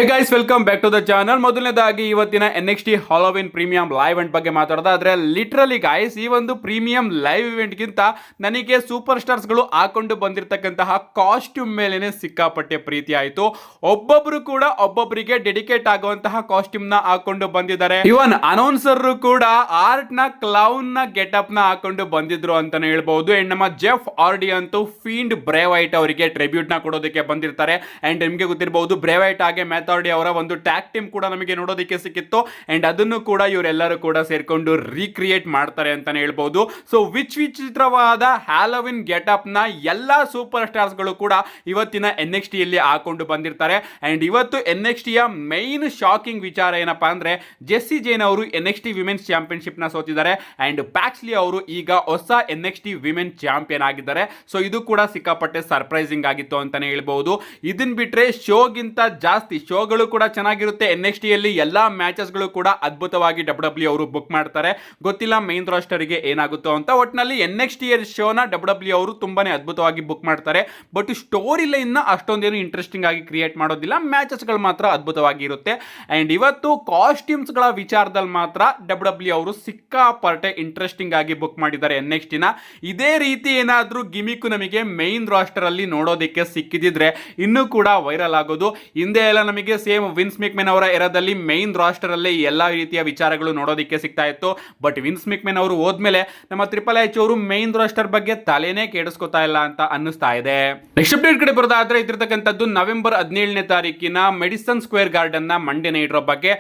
Hey guys, welcome back to the channel. ಮೊದಲನೇದಾಗಿ ಇವತ್ತಿನ NXT Halloween premium live event ಬಗ್ಗೆ ಮಾತಾಡೋದಾದ್ರೆ, ಲಿಟ್ರಲಿ ಗೈಸ್ ಈ ಒಂದು ಪ್ರೀಮಿಯಂ ಲೈವ್ ಇವೆಂಟ್ ಗಿಂತ ನನಗೆ ಸೂಪರ್ ಸ್ಟಾರ್ಸ್ ಗಳು ಹಾಕೊಂಡು ಬಂದಿರತಕ್ಕಂತಹ ಕಾಸ್ಟ್ಯೂಮ್ ಮೇಲೇನೆ ಸಿಕ್ಕಾಪಟ್ಟೆ ಪ್ರೀತಿ ಆಯಿತು. ಒಬ್ಬೊಬ್ರು ಕೂಡ ಒಬ್ಬೊಬ್ಬರಿಗೆ ಡೆಡಿಕೇಟ್ ಆಗುವಂತಹ ಕಾಸ್ಟ್ಯೂಮ್ ನ ಹಾಕೊಂಡು ಬಂದಿದ್ದಾರೆ. ಇವನ್ ಅನೌನ್ಸರ್ ಕೂಡ ಆರ್ಟ್ ನ ಕ್ಲೌನ್ ನ ಗೆಟಪ್ ನ ಹಾಕೊಂಡು ಬಂದಿದ್ರು ಅಂತಾನೆ ಹೇಳ್ಬಹುದು. ಅಂಡ್ ನಮ್ಮ ಜೆಫ್ ಆರ್ಡಿ ಅಂತೂ ಫೀಂಡ್ ಬ್ರೇವೈಟ್ ಅವರಿಗೆ ಟ್ರಿಬ್ಯೂಟ್ ನ ಕೊಡೋದಕ್ಕೆ ಬಂದಿರ್ತಾರೆ. ಅಂಡ್ ನಿಮಗೆ ಗೊತ್ತಿರಬಹುದು, ಬ್ರೇವೈಟ್ ಹಾಗೆ ಮೆಥಾಡಿ ಅವರ ಒಂದು ಟ್ಯಾಗ್ ಟೀಮ್ ಕೂಡ ನಮಗೆ ನೋಡೋದಕ್ಕೆ ಸಿಕ್ಕಿತ್ತು. ಅಂಡ್ ಅದನ್ನು ಕೂಡ ಇವರೆಲ್ಲರೂ ಕೂಡ ಸೇರ್ಕೊಂಡು ರೀಕ್ರಿಯೇಟ್ ಮಾಡ್ತಾರೆ ಅಂತಾನೆ ಹೇಳ್ಬಹುದು. ಸೊ ವಿಚಿತ್ರವಾದ ಹ್ಯಾಲೋವಿನ್ ಗೆಟಪ್ ನ ಎಲ್ಲಾ ಸೂಪರ್ ಸ್ಟಾರ್ಸ್ ಗಳು ಕೂಡ ಇವತ್ತಿನ NXT ಯಲ್ಲಿ ಹಾಕೊಂಡು ಬಂದಿರ್ತಾರೆ. ಅಂಡ್ ಇವತ್ತು NXT ಯ ಮೈನ್ ಶಾಕಿಂಗ್ ವಿಚಾರ ಏನಪ್ಪಾ ಅಂದ್ರೆ, ಜೆಸ್ಸಿ ಜೇನ್ ಅವರು NXT ವಿಮೆನ್ಸ್ ಚಾಂಪಿಯನ್ಶಿಪ್ ನ ಸೋತಿದ್ದಾರೆ. ಅಂಡ್ ಪ್ಯಾಕ್ಸ್ಲಿ ಅವರು ಈಗ ಹೊಸ NXT ವಿಮೆನ್ ಚಾಂಪಿಯನ್ ಆಗಿದ್ದಾರೆ. ಸೊ ಇದು ಕೂಡ ಸಿಕ್ಕಾಪಟ್ಟೆ ಸರ್ಪ್ರೈಸಿಂಗ್ ಆಗಿತ್ತು ಅಂತಾನೆ ಹೇಳ್ಬಹುದು. ಇದನ್ ಬಿಟ್ರೆ ಶೋಗಿಂತ ಜಾಸ್ತಿ ಶೋಗಳು ಕೂಡ ಚೆನ್ನಾಗಿರುತ್ತೆ. NXT ಯಲ್ಲಿ ಎಲ್ಲಾ ಮ್ಯಾಚಸ್ ಗಳು ಕೂಡ ಅದ್ಭುತವಾಗಿ WWE ಅವರು ಬುಕ್ ಮಾಡ್ತಾರೆ. ಗೊತ್ತಿಲ್ಲ ಮೈನ್ ರಾಸ್ಟರ್ ಗೆ ಏನಾಗುತ್ತೋ ಅಂತ. ಒಟ್ಟಿನಲ್ಲಿ NXT ಶೋನ WWE ಅವರು ತುಂಬಾನೇ ಅದ್ಭುತವಾಗಿ ಬುಕ್ ಮಾಡ್ತಾರೆ. ಬಟ್ ಸ್ಟೋರಿ ಲೈನ್ ನ ಅಷ್ಟೊಂದೇನು ಇಂಟ್ರೆಸ್ಟಿಂಗ್ ಆಗಿ ಕ್ರಿಯೇಟ್ ಮಾಡೋದಿಲ್ಲ. ಮ್ಯಾಚಸ್ ಗಳು ಮಾತ್ರ ಅದ್ಭುತವಾಗಿ ಇರುತ್ತೆ. ಅಂಡ್ ಇವತ್ತು ಕಾಸ್ಟ್ಯೂಮ್ಸ್ ಗಳ ವಿಚಾರದಲ್ಲಿ ಮಾತ್ರ WWE ಅವರು ಸಿಕ್ಕಾಪಟ್ಟೆ ಇಂಟ್ರೆಸ್ಟಿಂಗ್ ಆಗಿ ಬುಕ್ ಮಾಡಿದ್ದಾರೆ NXT ನ. ಇದೇ ರೀತಿ ಏನಾದ್ರೂ ಗಿಮಿಕ್ ನಮಗೆ ಮೈನ್ ರಾಸ್ಟರ್ ಅಲ್ಲಿ ನೋಡೋದಕ್ಕೆ ಸಿಕ್ಕಿದ್ರೆ ಇನ್ನೂ ಕೂಡ ವೈರಲ್ ಆಗೋದು. ಹಿಂದೆ ಎಲ್ಲ ನಮಗೆ ಸೇಮ್ ವಿನ್ಸ್ ಮೆಕ್ಮೆನ್ ಅವರ ಎರದಲ್ಲಿ ಮೈನ್ ರಾಸ್ಟರ್ ಅಲ್ಲೇ ಎಲ್ಲಾ ರೀತಿಯ ವಿಚಾರಗಳು ನೋಡೋದಕ್ಕೆ ಸಿಗ್ತಾ ಇತ್ತು. ಬಟ್ ವಿನ್ಸ್ ಮೆಕ್ಮೆನ್ ಅವರು ಹೋದ್ಮೇಲೆ ನಮ್ಮ ಟ್ರಿಪಲ್ ಎಚ್ ಅವರು ಮೈನ್ ರಾಸ್ಟರ್ ಬಗ್ಗೆ ತಲೆನೇ ಕೆಡಿಸ್ಕೊತಾ ಇಲ್ಲ ಅಂತ ಅನ್ನಿಸ್ತಾ ಇದೆ. ನೆಕ್ಸ್ಟ್ ಅಪ್ಡೇಟ್ ಕಡೆ ಬರೋದಾದ್ರೆ, ಇದ್ರತಕ್ಕಂಥದ್ದು ನವೆಂಬರ್ 17ನೇ ತಾರೀಕಿನ ಮೆಡಿಸನ್ ಸ್ಕ್ವೇರ್ ಗಾರ್ಡನ್ ನ ಮಂಡೇ ನೈಟ್ ರೋ ಬಗ್ಗೆ.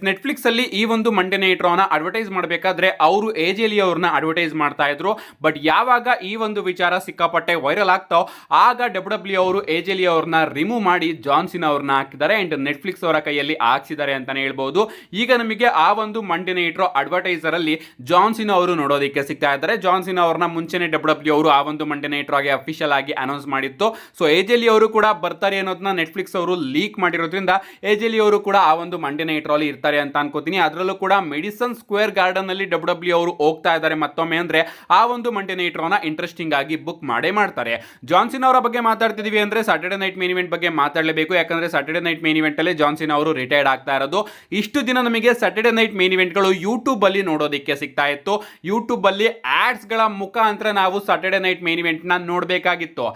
ನೆಟ್ಫ್ಲಿಕ್ಸ್ ಅಲ್ಲಿ ಈ ಒಂದು ಮಂಡೇ ನೈಟ್ ರೋ ನ ಅಡ್ವರ್ಟೈಸ್ ಮಾಡಬೇಕಾದ್ರೆ ಅವರು ಏಜೆಲಿ ಅವ್ರನ್ನ ಅಡ್ವರ್ಟೈಸ್ ಮಾಡ್ತಾ ಇದ್ರು. ಬಟ್ ಯಾವಾಗ ಈ ಒಂದು ವಿಚಾರ ಸಿಕ್ಕಾಪಟ್ಟೆ ವೈರಲ್ ಆಗ್ತಾವ ಆಗ WWE ಅವರು ಏಜೆಲಿ ಅವ್ರನ್ನ ರಿಮೂವ್ ಮಾಡಿ ಜಾನ್ಸಿನ್ ಅವ್ರನ್ನ ಹಾಕಿದ್ದಾರೆ. ಅಂಡ್ ನೆಟ್ಫ್ಲಿಕ್ಸ್ ಅವರ ಕೈಯಲ್ಲಿ ಹಾಕ್ಸಿದ್ದಾರೆ ಅಂತಾನೆ ಹೇಳ್ಬಹುದು. ಈಗ ನಮಗೆ ಆ ಒಂದು ಮಂಡೇ ನೈಟ್ ರೋ ಅಡ್ವರ್ಟೈಸರ್ ಅಲ್ಲಿ ಜಾನ್ಸಿನ್ ಅವರು ನೋಡೋದಕ್ಕೆ ಸಿಗ್ತಾ ಇದ್ದಾರೆ. ಜಾನ್ಸಿನ್ ಅವ್ರನ್ನ ಮುಂಚೆನೆ WWE ಅವರು ಆ ಒಂದು ಮಂಡೇ ನೈಟ್ ರೋಗೆ ಅಫಿಷಿಯಲ್ ಆಗಿ ಅನೌನ್ಸ್ ಮಾಡಿತ್ತು. ಸೊ ಏಜೆಲಿ ಅವರು ಕೂಡ ಬರ್ತಾರೆ ಅನ್ನೋದನ್ನ ನೆಟ್ಫ್ಲಿಕ್ಸ್ ಅವರು ಲೀಕ್ ಮಾಡಿರೋದ್ರಿಂದ ಏಜೆಲಿ ಅವರು ಕೂಡ ಆ ಒಂದು ಮಂಡೇ ನೈಟ್ ರೋ ಅಲ್ಲಿ ಇರ್ತಾರೆ ಅಂತ ಅನ್ಕೋತೀನಿ. ಅದರಲ್ಲೂ ಕೂಡ ಮೆಡಿಸನ್ ಸ್ಕ್ವೇರ್ ಗಾರ್ಡನ್ ಅಲ್ಲಿ WWE ಅವರು ಹೋಗ್ತಾ ಇದ್ದಾರೆ ಮತ್ತೊಮ್ಮೆ ಅಂದ್ರೆ ಆ ಒಂದು ಮಂಡೇ ನೈಟ್ ರೋನ ಇಂಟ್ರೆಸ್ಟಿಂಗ್ ಆಗಿ ಬುಕ್ ಮಾಡೇ ಮಾಡ್ತಾರೆ. ಜಾನ್ಸಿನ್ ಅವರ ಬಗ್ಗೆ ಮಾತಾಡ್ತಿದೀವಿ ಅಂದ್ರೆ ಸ್ಯಾಟರ್ಡೆ ನೈಟ್ ಮೇನ್ ಇವೆಂಟ್ ಬಗ್ಗೆ ಮಾತಾಡಲೇಬೇಕು. ಯಾಕಂದ್ರೆ ಸ್ಯಾಟರ್ಡೆ ನೈಟ್ ಮೇನ್ ಇವೆಂಟ್ ಅಲ್ಲಿ ಜಾನ್ಸಿನ್ ಅವರು ರಿಟೈರ್ಡ್ ಆಗ್ತಾ ಇರೋದು. ಇಷ್ಟು ದಿನ ನಮಗೆ ಸ್ಯಾಟರ್ಡೆ ನೈಟ್ ಮೇನ್ ಇವೆಂಟ್ ಗಳು ಯೂಟ್ಯೂಬ್ ಅಲ್ಲಿ ನೋಡೋದಕ್ಕೆ ಸಿಗ್ತಾ ಇತ್ತು. ಯೂಟ್ಯೂಬ್ ಅಲ್ಲಿ ಆಡ್ಸ್ ಗಳ ಮುಖಾಂತರ ನಾವು ಸ್ಯಾಟರ್ಡೆ ನೈಟ್ ಮೇನ್ ಇವೆಂಟ್ ನ ನೋಡಬೇಕಾಗಿತ್ತು.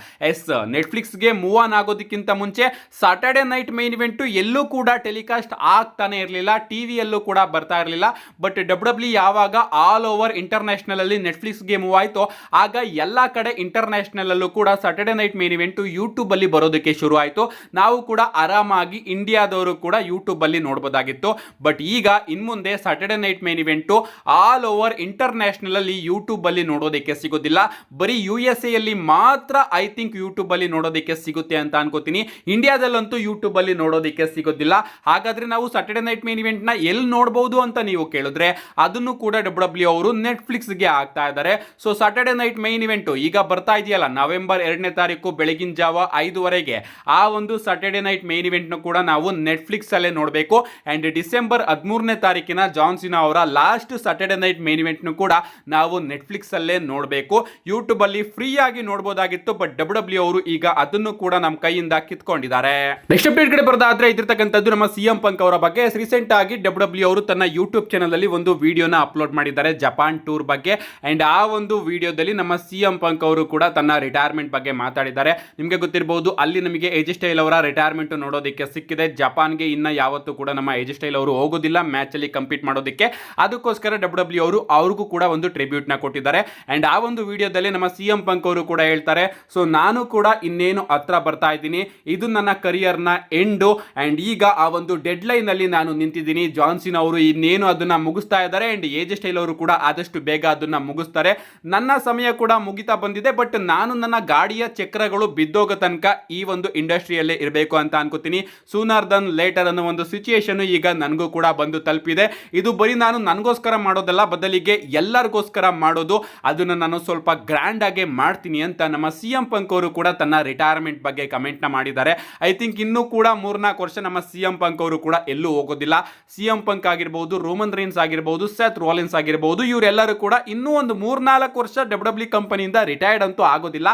ನೆಟ್ಫ್ಲಿಕ್ಸ್ ಗೆ ಮೂವ್ ಆನ್ ಆಗೋದಕ್ಕಿಂತ ಮುಂಚೆ ಸ್ಯಾಟರ್ಡೆ ನೈಟ್ ಮೇನ್ ಇವೆಂಟ್ ಎಲ್ಲೂ ಕೂಡ ಟೆಲಿಕಾಸ್ಟ್ ಆಗ್ತಾನೆ ಇರಲಿಲ್ಲ, ಟಿವಿಯಲ್ಲೂ ಕೂಡ ಬರ್ತಾ ಇರಲಿಲ್ಲ. ಬಟ್ WWE ಯಾವಾಗ ಆಲ್ ಓವರ್ ಇಂಟರ್ನ್ಯಾಷನಲ್ ಅಲ್ಲಿ ನೆಟ್ಫ್ಲಿಕ್ಸ್ ಗೆ ಮೂವ್ ಆಯ್ತು ಆಗ ಎಲ್ಲಾ ಕಡೆ ಇಂಟರ್ನ್ಯಾಷನಲ್ ಅಲ್ಲೂ ಕೂಡ Saturday night main event YouTube ಅಲ್ಲಿ ಬರೋದಕ್ಕೆ ಶುರು ಆಯ್ತು. ನಾವು ಕೂಡ ಆರಾಮಾಗಿ ಇಂಡಿಯಾದವರು ಕೂಡ ಯೂಟ್ಯೂಬ್ ಅಲ್ಲಿ ನೋಡಬಹುದಾಗಿತ್ತು. ಬಟ್ ಈಗ ಇನ್ಮುಂದೆ Saturday night main event all over international ಅಲ್ಲಿ ಯೂಟ್ಯೂಬ್ ಅಲ್ಲಿ ನೋಡೋದಕ್ಕೆ ಸಿಗೋದಿಲ್ಲ. ಬರೀ USA ಅಲ್ಲಿ ಮಾತ್ರ ಐ ಥಿಂಕ್ ಯೂಟ್ಯೂಬ್ ಅಲ್ಲಿ ನೋಡೋದಕ್ಕೆ ಸಿಗುತ್ತೆ ಅಂತ ಅನ್ಕೋತೀನಿ. ಇಂಡಿಯಾದಲ್ಲಂತೂ ಯೂಟ್ಯೂಬ್ ಅಲ್ಲಿ ನೋಡೋದಕ್ಕೆ ಸಿಗೋದಿಲ್ಲ. ಹಾಗಾದ್ರೆ ನಾವು ಸ್ಯಾಟರ್ಡೆ ನೈಟ್ ಮೇನ್ ಇವೆಂಟ್ ನ ಎಲ್ಲಿ ನೋಡಬಹುದು ಅಂತ ನೀವು ಕೇಳಿದ್ರೆ ಅದನ್ನು ಕೂಡ WWE ಅವರು ನೆಟ್ಫ್ಲಿಕ್ಸ್ ಗೆ ಹಾಕ್ತಾ ಇದ್ದಾರೆ. So Saturday night main event ಈಗ ಬರ್ತಾ ಇದೆಯಲ್ಲ, ನವೆಂಬರ್ 2ನೇ ತಾರೀಕು ಬೆಳಗಿನ ಜಾವ 5 ಆ ಒಂದು ಸ್ಯಾಟರ್ಡೆ ನೈಟ್ ಮೇನ್ ಇವೆಂಟ್ ನ ಕೂಡ ನಾವು ನೆಟ್ಫ್ಲಿಕ್ಸ್ ಅಲ್ಲೇ ನೋಡಬೇಕು. ಅಂಡ್ ಡಿಸೆಂಬರ್ 13ನೇ ತಾರೀಕಿನ ಜಾನ್ಸಿನಾ ಅವರ last Saturday night main event ನು ಕೂಡ ನಾವು ನೆಟ್ಫ್ಲಿಕ್ಸ್ ಅಲ್ಲೇ ನೋಡಬೇಕು. ಯೂಟ್ಯೂಬ್ ಅಲ್ಲಿ ಫ್ರೀ ಆಗಿ ನೋಡಬಹುದಾಗಿತ್ತು. ಬಟ್ WWE ಅವರು ಈಗ ಅದನ್ನು ಕೂಡ ನಮ್ಮ ಕೈಯಿಂದ ಕಿತ್ಕೊಂಡಿದ್ದಾರೆ. ನೆಕ್ಸ್ಟ್ ಅಪ್ಡೇಟ್ ಕಡೆ ಬರೋದಾದ್ರೆ, ಇದ್ರತಕ್ಕಂಥದ್ದು ನಮ್ಮ CM ಪಂಕ್ ಅವರ ಬಗ್ಗೆ. ರೀಸೆಂಟ್ ಆಗಿ WWE ಅವರು ತನ್ನ ಯೂಟ್ಯೂಬ್ ಚಾನಲ್ ಅಲ್ಲಿ ಒಂದು ವಿಡಿಯೋನ ಅಪ್ಲೋಡ್ ಮಾಡಿದ್ದಾರೆ ಜಪಾನ್ ಟೂರ್ ಬಗ್ಗೆ. ಅಂಡ್ ಆ ಒಂದು ವಿಡಿಯೋದಲ್ಲಿ ನಮ್ಮ CM ಪಂಕ್ ಅವರು ಕೂಡ ತನ್ನ ರಿಟೈರ್ಮೆಂಟ್ ಬಗ್ಗೆ ಮಾತಾಡಿದ್ದಾರೆ. ನಿಮಗೆ ಗೊತ್ತಿರಬಹುದು, ಅಲ್ಲಿ ನಮಗೆ AJ ಸ್ಟೈಲ್ ಅವರ ರಿಟೈರ್ಮೆಂಟ್ ನೋಡೋದಕ್ಕೆ ಸಿಕ್ಕಿದೆ. ಜಪಾನ್ಗೆ ಇನ್ನ ಯಾವತ್ತೂ ಕೂಡ ನಮ್ಮ AJ ಸ್ಟೈಲ್ ಅವರು ಹೋಗೋದಿಲ್ಲ ಮ್ಯಾಚ್ ಅಲ್ಲಿ ಕಂಪೀಟ್ ಮಾಡೋದಕ್ಕೆ. ಅದಕ್ಕೋಸ್ಕರ WWE ಅವರು ಅವ್ರಿಗೂ ಕೂಡ ಒಂದು ಟ್ರಿಬ್ಯೂಟ್ ನ ಕೊಟ್ಟಿದ್ದಾರೆ. ಅಂಡ್ ಆ ಒಂದು ವಿಡಿಯೋದಲ್ಲಿ ನಮ್ಮ CM ಪಂಕ್ ಅವರು ಕೂಡ ಹೇಳ್ತಾರೆ, ಸೊ ನಾನು ಕೂಡ ಇನ್ನೇನು ಹತ್ರ ಬರ್ತಾ ಇದ್ದೀನಿ, ಇದು ನನ್ನ ಕರಿಯರ್ ನ ಎಂಡು. ಅಂಡ್ ಈಗ ಆ ಒಂದು ಡೆಡ್ ಲೈನ್ ಅಲ್ಲಿ ನಾನು ನಿಂತಿದ್ದೀನಿ. ಜಾನ್ಸಿನ್ ಅವರು ಇನ್ನೇನು ಅದನ್ನ ಮುಗಿಸ್ತಾ ಇದ್ದಾರೆ. ಅಂಡ್ AJ ಸ್ಟೈಲ್ ಅವರು ಕೂಡ ಆದಷ್ಟು ಬೇಗ ಅದನ್ನ ಮುಗಿಸ್ತಾರೆ. ನನ್ನ ಸಮಯ ಕೂಡ ಮುಗಿತಾ ಬಂದಿದೆ. ಬಟ್ ನಾನು ನನ್ನ ಗಾಡಿಯ ಚಕ್ರಗಳು ಬಿದ್ದೋಗ ತನಕ ಈ ಒಂದು ಇಂಡಸ್ಟ್ರಿಯಲ್ಲೇ ಇರಬೇಕು ಅಂತ ಅನ್ಕೋತೀನಿ. ಸೂನರ್ ದನ್ ಲೇಟರ್ ಅನ್ನೋ ಒಂದು ಸಿಚುಯೇಷನ್ ಈಗ ನನಗೂ ಕೂಡ ಬಂದು ತಲುಪಿದೆ. ಇದು ಬರೀ ನಾನು ನನಗೋಸ್ಕರ ಮಾಡೋದಲ್ಲ, ಬದಲಿಗೆ ಎಲ್ಲರಿಗೋಸ್ಕರ ಮಾಡೋದು. ಅದನ್ನು ನಾನು ಸ್ವಲ್ಪ ಗ್ರ್ಯಾಂಡ್ ಆಗಿ ಮಾಡ್ತೀನಿ ಅಂತ ನಮ್ಮ CM ಪಂಕ್ ಅವರು ಕೂಡ ತನ್ನ ರಿಟೈರ್ಮೆಂಟ್ ಬಗ್ಗೆ ಕಮೆಂಟ್ ನ ಮಾಡಿದ್ದಾರೆ. ಐ ಥಿಂಕ್ ಇನ್ನೂ ಕೂಡ 3-4 ವರ್ಷ ನಮ್ಮ CM ಪಂಕ್ ಅವರು ಕೂಡ ಎಲ್ಲೂ ಹೋಗೋದಿಲ್ಲ. CM ಪಂಕ್ ಆಗಿರಬಹುದು, ರೋಮನ್ ರೈನ್ಸ್ ಆಗಿರಬಹುದು, ಸೆತ್ ರೋಲಿನ್ಸ್ ಆಗಿರಬಹುದು, ಇವರೆಲ್ಲರೂ ಕೂಡ ಇನ್ನೂ ಒಂದು 3-4 ವರ್ಷ WWE ಕಂಪನಿಯಿಂದ ರಿಟೈರ್ಡ್ ಅಂತೂ ಆಗೋದಿಲ್ಲ.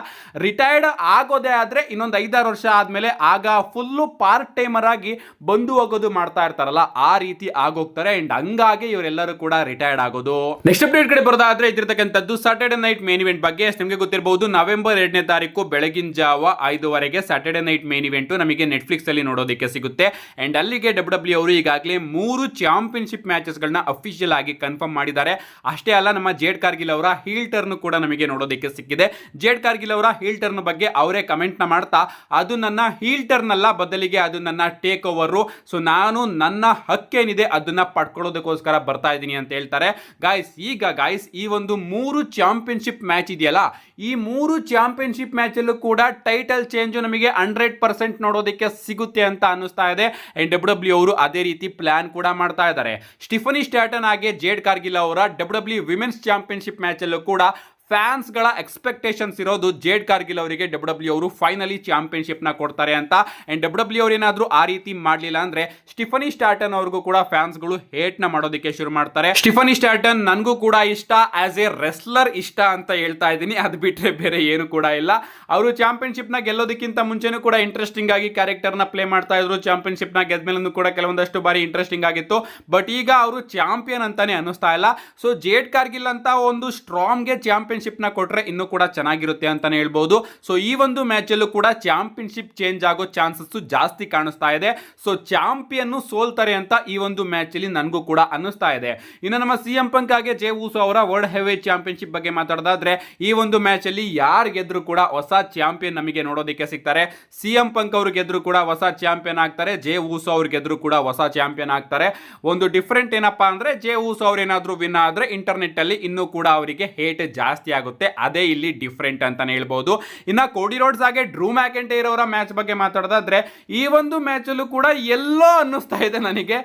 ರಿಟೈರ್ಡ್ ಆಗೋದೇ ಆದ್ರೆ ಇನ್ನೊಂದು 5-6 ವರ್ಷ ಆದ್ಮೇಲೆ ಆಗ ಫುಲ್ಲು ಪಾರ್ಟ್ ಟೈಮರ್ ರೆಗ್ಯುಲರ್ ಆಗಿ ಬಂದು ಹೋಗೋದು ಮಾಡ್ತಾ ಇರ್ತಾರಲ್ಲ, ಆ ರೀತಿ ಆಗೋಗ್ತಾರೆ. ಅಂಡ್ ಹಂಗಾಗಿ ಇವರೆಲ್ಲರೂ ಕೂಡ ರಿಟೈರ್ಡ್ ಆಗೋದು. ನೆಕ್ಸ್ಟ್ ಅಪ್ಡೇಟ್ ಕಡೆ ಬರೋದಾದ್ರೆ ಇದಿರ್ತಕ್ಕಂಥದ್ದು ಸಾಟರ್ಡೆ ನೈಟ್ ಮೇನ್ ಇವೆಂಟ್ ಬಗ್ಗೆ. ನಿಮಗೆ ಗೊತ್ತಿರಬಹುದು, ನವೆಂಬರ್ 2ನೇ ತಾರೀಕು ಬೆಳಗಿನ ಜಾವ 5:00 ಸಾಟರ್ಡೆ ನೈಟ್ ಮೇನ್ ಇವೆಂಟ್ ನಮಗೆ ನೆಟ್ಫ್ಲಿಕ್ಸ್ ಅಲ್ಲಿ ನೋಡೋದಕ್ಕೆ ಸಿಗುತ್ತೆ. ಅಂಡ್ ಅಲ್ಲಿಗೆ ಡಬ್ಲ್ಯೂ ಅವರು ಈಗಾಗಲೇ 3 ಚಾಂಪಿಯನ್ಶಿಪ್ ಮ್ಯಾಚಸ್ ಗಳನ್ನ ಅಫಿಷಿಯಲ್ ಆಗಿ ಕನ್ಫರ್ಮ್ ಮಾಡಿದ್ದಾರೆ. ಅಷ್ಟೇ ಅಲ್ಲ, ನಮ್ಮ ಜೇಡ್ ಕಾರ್ಗಿಲ್ ಅವರ ಹೀಲ್ ಟರ್ನ್ ಕೂಡ ನಮಗೆ ನೋಡೋದಕ್ಕೆ ಸಿಕ್ಕಿದೆ. ಜೇಡ್ ಕಾರ್ಗಿಲ್ ಅವರ ಹೀಲ್ ಟರ್ನ್ ಬಗ್ಗೆ ಅವರೇ ಕಮೆಂಟ್ ನ ಮಾಡ್ತಾ, ಅದು ನನ್ನ ಹೀಲ್ ಟರ್ನ್ ಅಲ್ಲ, ಬದಲಿಗೆ ಅದು ನನ್ನ ಟೇಕ್ ಓವರ್. ಸೊ ನಾನು ನನ್ನ ಹಕ್ಕೇನಿದೆ ಅದನ್ನ ಪಡ್ಕೊಳ್ಳೋದಕ್ಕೋಸ್ಕರ ಬರ್ತಾ ಇದ್ದೀನಿ ಅಂತ ಹೇಳ್ತಾರೆ. ಗಾಯ್ಸ್ ಈ ಒಂದು 3 ಚಾಂಪಿಯನ್ಶಿಪ್ ಮ್ಯಾಚ್ ಇದೆಯಲ್ಲ, ಈ 3 ಚಾಂಪಿಯನ್ಶಿಪ್ ಮ್ಯಾಚ್ ಅಲ್ಲೂ ಕೂಡ ಟೈಟಲ್ ಚೇಂಜ್ ನಮಗೆ 100% ನೋಡೋದಕ್ಕೆ ಸಿಗುತ್ತೆ ಅಂತ ಅನ್ನಿಸ್ತಾ ಇದೆ. ಅಂಡ್ ಡಬ್ಲ್ಯೂ ಅವರು ಅದೇ ರೀತಿ ಪ್ಲಾನ್ ಕೂಡ ಮಾಡ್ತಾ ಇದ್ದಾರೆ. ಸ್ಟಿಫನಿ ಸ್ಟ್ಯಾಟನ್ ಹಾಗೆ ಜೇಡ್ ಕಾರ್ಗಿಲ್ ಅವರ ಡಬ್ಲ್ಯೂ ವಿಮೆನ್ಸ್ ಚಾಂಪಿಯನ್ಶಿಪ್ ಮ್ಯಾಚ್ ಅಲ್ಲೂ ಕೂಡ ಫ್ಯಾನ್ಸ್ ಗಳ ಎಕ್ಸ್ಪೆಕ್ಟೇಷನ್ಸ್ ಇರೋದು ಜೇಡ್ ಕಾರ್ಗಿಲ್ ಅವರಿಗೆ ಡಬ್ಲ್ಯೂ ಅವರು ಫೈನಲಿ ಚಾಂಪಿಯನ್ಶಿಪ್ ನ ಕೊಡ್ತಾರೆ ಅಂತ. ಅಂಡ್ ಡಬ್ಲ್ಯೂ ಅವರು ಏನಾದ್ರೂ ಆ ರೀತಿ ಮಾಡಲಿಲ್ಲ ಅಂದ್ರೆ ಸ್ಟಿಫನಿ ಸ್ಟ್ಯಾಟನ್ ಅವ್ರಿಗೂ ಕೂಡ ಫ್ಯಾನ್ಸ್ ಗಳು ಹೇಟ್ ನ ಮಾಡೋದಕ್ಕೆ ಶುರು ಮಾಡ್ತಾರೆ. ಸ್ಟಿಫನಿ ಸ್ಟ್ಯಾಟನ್ ನನಗೂ ಕೂಡ ಇಷ್ಟ, ಆಸ್ ಎ ರೆಸ್ಲರ್ ಇಷ್ಟ ಅಂತ ಹೇಳ್ತಾ ಇದ್ದೀನಿ, ಅದು ಬಿಟ್ರೆ ಬೇರೆ ಏನು ಕೂಡ ಇಲ್ಲ. ಅವರು ಚಾಂಪಿಯನ್ಶಿಪ್ ನ ಗೆಲ್ಲೋದಕ್ಕಿಂತ ಮುಂಚೆನೂ ಕೂಡ ಇಂಟ್ರೆಸ್ಟಿಂಗ್ ಆಗಿ ಕ್ಯಾರೆಕ್ಟರ್ ನ ಪ್ಲೇ ಮಾಡ್ತಾ ಇದ್ರು. ಚಾಂಪಿಯನ್ಶಿಪ್ ನ ಗೆದ್ಮೇಲೂ ಕೂಡ ಕೆಲವೊಂದಷ್ಟು ಬಾರಿ ಇಂಟ್ರೆಸ್ಟಿಂಗ್ ಆಗಿತ್ತು. ಬಟ್ ಈಗ ಅವರು ಚಾಂಪಿಯನ್ ಅಂತಾನೆ ಅನ್ನಿಸ್ತಾ ಇಲ್ಲ. ಸೊ ಜೇಡ್ ಕಾರ್ಗಿಲ್ ಅಂತ ಒಂದು ಸ್ಟ್ರಾಂಗ್ ಗೆ ಚಾಂಪಿಯನ್ಶಿಪ್ ನ ಕೊಟ್ರೆ ಇನ್ನೂ ಕೂಡ ಚೆನ್ನಾಗಿರುತ್ತೆ ಅಂತಾನೆ ಹೇಳ್ಬಹುದು. ಸೊ ಈ ಒಂದು ಮ್ಯಾಚ್ ಅಲ್ಲೂ ಕೂಡ ಚಾಂಪಿಯನ್ಶಿಪ್ ಚೇಂಜ್ ಆಗೋ ಚಾನ್ಸಸ್ ಜಾಸ್ತಿ ಕಾಣಿಸ್ತಾ ಇದೆ. ಸೊ ಚಾಂಪಿಯನ್ ಸೋಲ್ತಾರೆ ಅಂತ ಈ ಒಂದು ಮ್ಯಾಚ್ ಅಲ್ಲಿ ನನಗೂ ಕೂಡ ಅನ್ನಿಸ್ತಾ ಇದೆ. ಇನ್ನು ನಮ್ಮ ಸಿಎಂ ಪಂಕ್ ಹಾಗೆ ಜೇ ಊಸೋ ಅವರ ವರ್ಲ್ಡ್ ಹೆವಿ ಚಾಂಪಿಯನ್ಶಿಪ್ ಬಗ್ಗೆ ಮಾತಾಡೋದಾದ್ರೆ, ಈ ಒಂದು ಮ್ಯಾಚ್ ಅಲ್ಲಿ ಯಾರು ಗೆದ್ರು ಕೂಡ ಹೊಸ ಚಾಂಪಿಯನ್ ನಮಗೆ ನೋಡೋದಕ್ಕೆ ಸಿಗ್ತಾರೆ. ಸಿಎಂ ಪಂಕ್ ಅವರು ಗೆದ್ರು ಕೂಡ ಹೊಸ ಚಾಂಪಿಯನ್ ಆಗ್ತಾರೆ, ಜೇ ಊಸೋ ಅವ್ರು ಗೆದ್ರು ಕೂಡ ಹೊಸ ಚಾಂಪಿಯನ್ ಆಗ್ತಾರೆ. ಒಂದು ಡಿಫರೆಂಟ್ ಏನಪ್ಪಾ ಅಂದ್ರೆ, ಜೇ ಊಸೋ ಅವ್ರು ಏನಾದ್ರೂ ವಿನ್ ಆದ್ರೆ ಇಂಟರ್ನೆಟ್ ಅಲ್ಲಿ ಇನ್ನೂ ಕೂಡ ಅವರಿಗೆ ಹೇಟ್ ಜಾಸ್ತಿ ಆಗುತ್ತೆ. ಅದೇ ಇಲ್ಲಿ ಡಿಫರೆಂಟ್ ಅಂತಾನೆ ಹೇಳ್ಬಹುದು. ಇನ್ನ ಕೋಡಿ ರೋಡ್ಸ್ ಹಾಗೆ ಡ್ರೂ ಮ್ಯಾಕೆಂಟೈರ್ ಅವರ ಮ್ಯಾಚ್ ಬಗ್ಗೆ ಮಾತಾಡೋದಾದ್ರೆ, ಈ ಒಂದು ಮ್ಯಾಚ್ ಅಲ್ಲೂ ಕೂಡ ಎಲ್ಲೋ ಅನ್ನಿಸ್ತಾ ಇದೆ ನನಗೆ,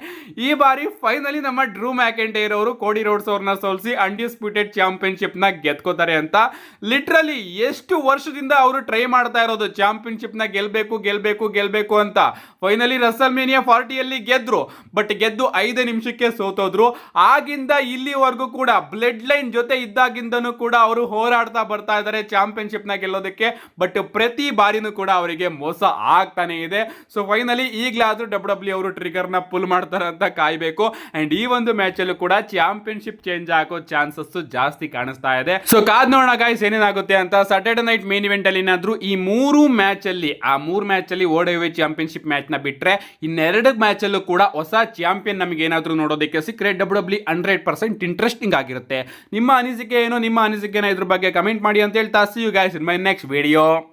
ಈ ಬಾರಿ ಫೈನಲಿ ನಮ್ಮ ಡ್ರೂ ಮ್ಯಾಕೆಂಟೈರ್ ಅವರು ಕೋಡಿ ರೋಡ್ಸ್ ಅವ್ರನ್ನ ಸೋಲಿಸಿ ಅನ್ಡಿಸ್ಪ್ಯೂಟೆಡ್ ಚಾಂಪಿಯನ್ಶಿಪ್ ನ ಗೆದ್ಕೋತಾರೆ ಅಂತ. ಲಿಟ್ರಲಿ ಎಷ್ಟು ವರ್ಷದಿಂದ ಅವರು ಟ್ರೈ ಮಾಡ್ತಾ ಇರೋದು ಚಾಂಪಿಯನ್ಶಿಪ್ ನ ಗೆಲ್ಬೇಕು ಅಂತ. ಫೈನಲಿ ರಸಲ್ಮೇನಿಯಾ 40 ಗೆದ್ರು, ಬಟ್ ಗೆದ್ದು 5 ನಿಮಿಷಕ್ಕೆ ಸೋತೋದ್ರು. ಆಗಿಂದ ಇಲ್ಲಿವರೆಗೂ ಕೂಡ ಬ್ಲಡ್ ಲೈನ್ ಜೊತೆ ಇದ್ದಾಗಿಂದನೂ ಕೂಡ ಅವರು ಹೋರಾಡ್ತಾ ಬರ್ತಾ ಇದ್ದಾರೆ ಚಾಂಪಿಯನ್ಶಿಪ್ ನ ಗೆಲ್ಲೋದಕ್ಕೆ. ಬಟ್ ಪ್ರತಿ ಬಾರಿನೂ ಕೂಡ ಅವರಿಗೆ ಮೋಸ ಆಗ್ತಾನೆ ಇದೆ. ಸೊ ಫೈನಲಿ ಈಗಲಾದ್ರೂ ಡಬ್ಲ್ಯೂ ಅವರು ಟ್ರಿಗರ್ ನ ಪುಲ್ ಮಾಡ್ತಾರೆ ಅಂತ ಕಾಯ್ಬೇಕು. ಅಂಡ್ ಈ ಒಂದು ಮ್ಯಾಚ್ ಅಲ್ಲೂ ಕೂಡ ಚಾಂಪಿಯನ್ಶಿಪ್ ಚೇಂಜ್ ಆಗೋ ಚಾನ್ಸಸ್ ಜಾಸ್ತಿ ಕಾಣಿಸ್ತಾ ಇದೆ. ಸೊ ಕಾದ್ ನೋಡೋಣ ಗಾಯ್ಸ್ ಏನೇನಾಗುತ್ತೆ ಅಂತ. ಸಾಟರ್ಡೆ ನೈಟ್ ಮೇನ್ ಇವೆಂಟ್ ಅಲ್ಲಿ ಏನಾದ್ರೂ ಈ 3 ಮ್ಯಾಚ್ ಅಲ್ಲಿ ವರ್ಲ್ಡ್ ಹೆವಿ ಚಾಂಪಿಯನ್ಶಿಪ್ ಮ್ಯಾಚ್ ನ ಬಿಟ್ರೆ ಇನ್ನೆರಡು ಮ್ಯಾಚ್ ಅಲ್ಲೂ ಕೂಡ ಹೊಸ ಚಾಂಪಿಯನ್ ನಮಗೆ ಏನಾದ್ರೂ ನೋಡೋದಕ್ಕೆ ಸಿಕ್ಕರೆ ಡಬ್ಲ್ಯೂ 100% ಇಂಟ್ರೆಸ್ಟಿಂಗ್ ಆಗಿರುತ್ತೆ. ನಿಮ್ಮ ಅನಿಸಿಕೆ ಏನು? ನಿಮ್ಮ ಅನಿಸಿಕೆನ ಇದ್ರ ಬಗ್ಗೆ ಕಮೆಂಟ್ ಮಾಡಿ ಅಂತ ಹೇಳ್ತಾ, see you guys in my next video.